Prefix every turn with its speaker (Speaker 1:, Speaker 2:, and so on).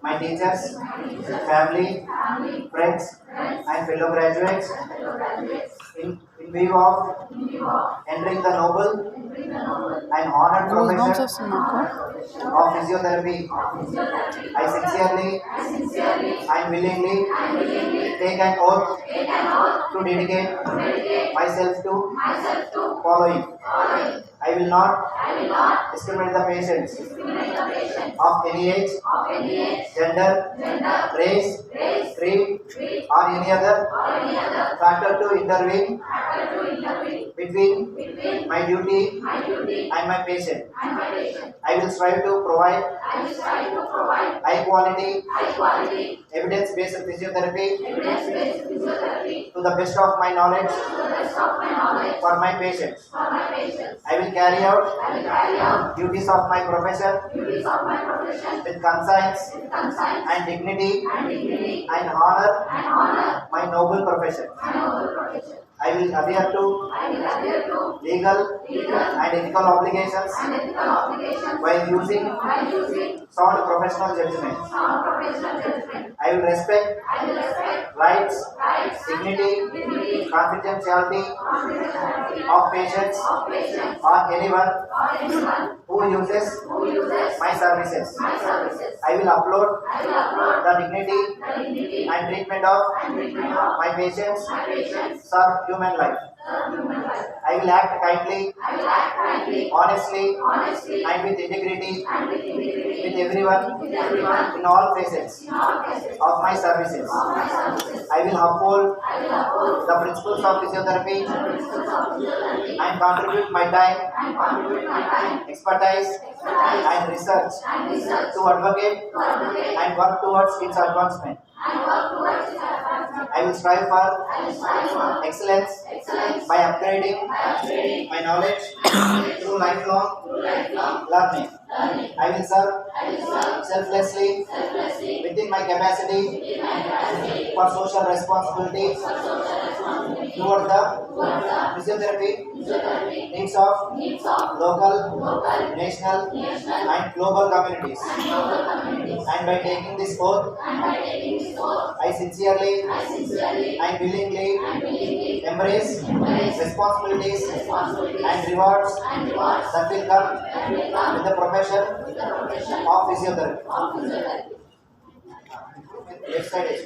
Speaker 1: my teachers, family, friends, and fellow graduates in view of entering the noble and honored
Speaker 2: goose bumps
Speaker 1: profession
Speaker 2: వస్తుంది నాకు.
Speaker 1: of physiotherapy. I sincerely and willingly take an oath to dedicate myself to following. I will not discriminate the patients of any age, gender, race, creed, or any other factor to intervene between my duty and my patient. I will strive to provide high quality, evidence-based physiotherapy to the best of my knowledge for my patients. I will carry out duties of my profession with conscience and dignity and honor my noble profession. I will adhere to legal and ethical obligations while using sound professional judgment. I will respect rights, dignity, confidentiality of patients or anyone who uses my services. I will uphold the dignity and treatment of my patients serve human life. I will act kindly, honestly, and with integrity with everyone in all phases of my services. I will uphold the principles of physiotherapy and contribute my time, expertise, and research to advocate and work towards its advancement. I will strive for excellence by upgrading my knowledge through lifelong learning. I will serve selflessly within my capacity for social responsibility toward the physiotherapy needs of local, national, and global communities. And by taking this oath, I sincerely and willingly embrace responsibilities and rewards that will come with the profession of physiotherapy. Left side is